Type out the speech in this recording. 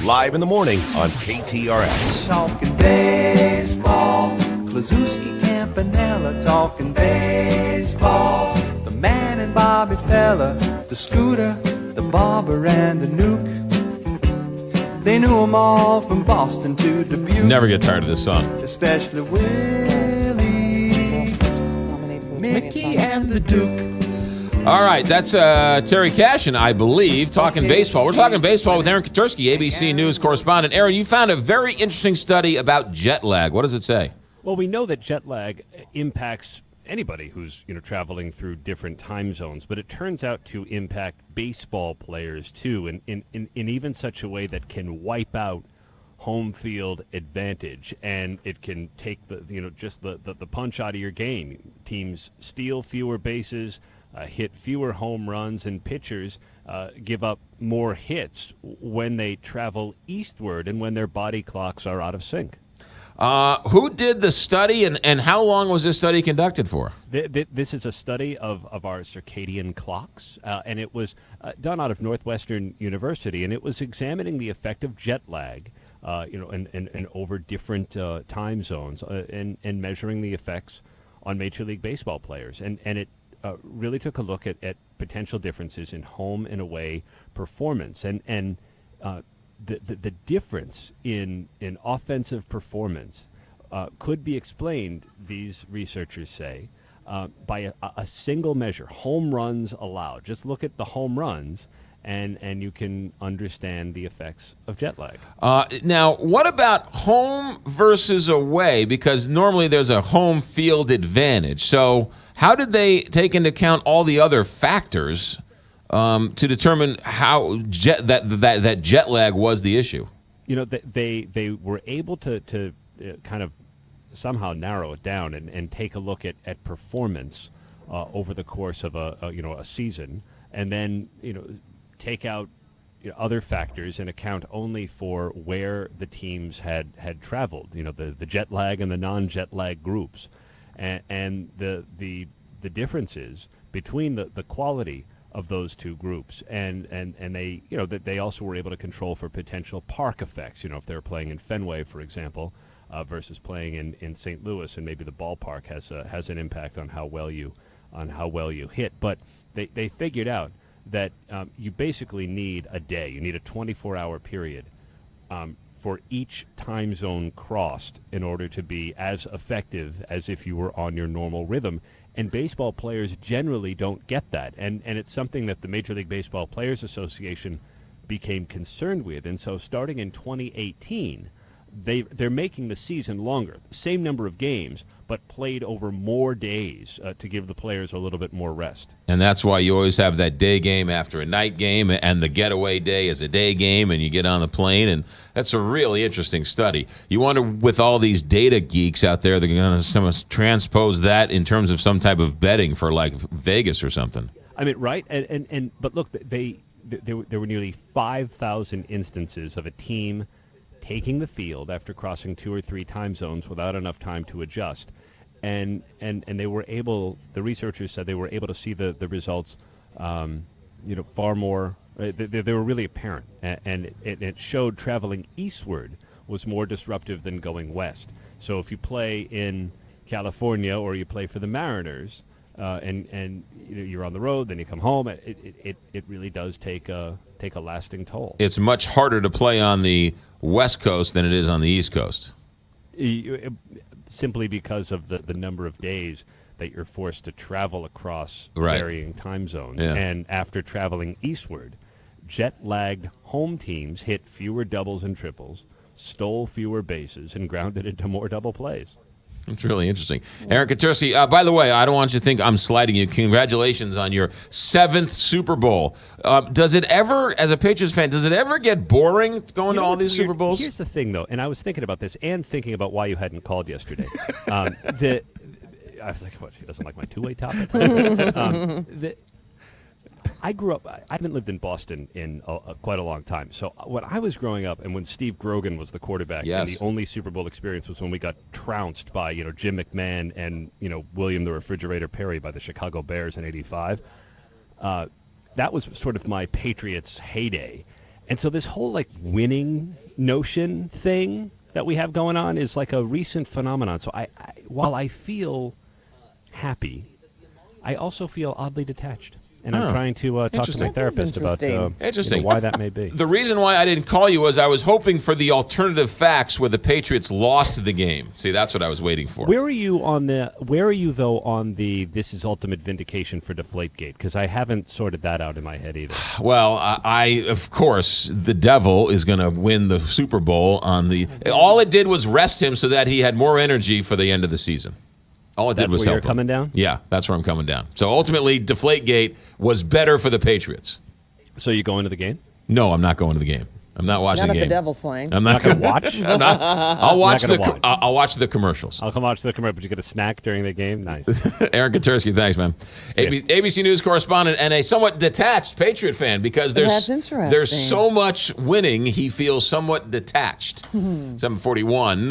live in the morning on KTRX. Talking baseball, Klazuski, Campanella, talking baseball. The man and Bobby Fella, the Scooter, the Barber, and the Nuke. They knew them all from Boston to Dubuque. Never get tired of this song. Especially Willie, Mickey, and the Duke. All right, that's Terry Cashin, I believe, talking baseball. We're talking baseball with Aaron Katursky, ABC News correspondent. Aaron, you found a very interesting study about jet lag. What does it say? Well, we know that jet lag impacts anybody who's traveling through different time zones, but it turns out to impact baseball players too, in even such a way that can wipe out home field advantage, and it can take the the punch out of your game. Teams steal fewer bases, hit fewer home runs, and pitchers give up more hits when they travel eastward and when their body clocks are out of sync. Who did the study, and how long was this study conducted for? This is a study of our circadian clocks, and it was done out of Northwestern University, and it was examining the effect of jet lag, and over different time zones, and measuring the effects on Major League Baseball players, and it really took a look at potential differences in home and away performance, and the difference in offensive performance could be explained, these researchers say, by a single measure, home runs allowed. Just look at the home runs, and you can understand the effects of jet lag. Now, what about home versus away? Because normally there's a home field advantage. So how did they take into account all the other factors to determine how that jet lag was the issue? They were able to kind of somehow narrow it down and take a look at performance over the course of a season, and then take out other factors and account only for where the teams had traveled. The jet lag and the non-jet lag groups, and the differences between the quality of those two groups, and they they also were able to control for potential park effects. If they were playing in Fenway, for example, versus playing in St. Louis, and maybe the ballpark has an impact on how well you hit. But they figured out that you basically need a day. You need a 24-hour period for each time zone crossed in order to be as effective as if you were on your normal rhythm. And baseball players generally don't get that. And it's something that the Major League Baseball Players Association became concerned with. And so starting in 2018, they're making the season longer, same number of games, but played over more days to give the players a little bit more rest. And that's why you always have that day game after a night game, and the getaway day is a day game, and you get on the plane, and that's a really interesting study. You wonder, with all these data geeks out there, they're going to transpose that in terms of some type of betting for, like, Vegas or something. I mean, right? But look, there were nearly 5,000 instances of a team taking the field after crossing 2 or 3 time zones without enough time to adjust, and they were able. The researchers said they were able to see the results, far more. They were really apparent, and it showed traveling eastward was more disruptive than going west. So if you play in California or you play for the Mariners, and you're on the road, then you come home, it really does take a lasting toll. It's much harder to play on the West Coast than it is on the East Coast. Simply because of the number of days that you're forced to travel across Right. varying time zones. Yeah. And after traveling eastward, jet-lagged home teams hit fewer doubles and triples, stole fewer bases, and grounded into more double plays. It's really interesting. Aaron Katursky, by the way, I don't want you to think I'm slighting you. Congratulations on your 7th Super Bowl. Does it ever, as a Patriots fan, does it ever get boring going to all these Super Bowls? Here's the thing, though, and I was thinking about this and thinking about why you hadn't called yesterday. I was like, what, she doesn't like my two-way topic? I grew up, I haven't lived in Boston in quite a long time. So when I was growing up and when Steve Grogan was the quarterback, Yes. and the only Super Bowl experience was when we got trounced by, Jim McMahon and, William the Refrigerator Perry by the Chicago Bears in '85. That was sort of my Patriots heyday. And so this whole like winning notion thing that we have going on is like a recent phenomenon. So while I feel happy, I also feel oddly detached. And I'm trying to talk to my Interesting. therapist about why that may be. The reason why I didn't call you was I was hoping for the alternative facts where the Patriots lost the game. See, that's what I was waiting for. Where are you though on the this is ultimate vindication for Deflategate? Because I haven't sorted that out in my head either. Well, I of course, the devil is going to win the Super Bowl on the. All it did was rest him so that he had more energy for the end of the season. All it did was help him. That's where you're coming down? Yeah, that's where I'm coming down. So ultimately, Deflategate was better for the Patriots. So you going to the game? No, I'm not going to the game. I'm not watching the game. Not if the Devil's playing. I'm not going to watch. I'll watch I'll watch the commercials. I'll come watch the commercial. But you get a snack during the game. Nice. Aaron Katursky, thanks, man. ABC News correspondent and a somewhat detached Patriot fan because there's so much winning. He feels somewhat detached. 741.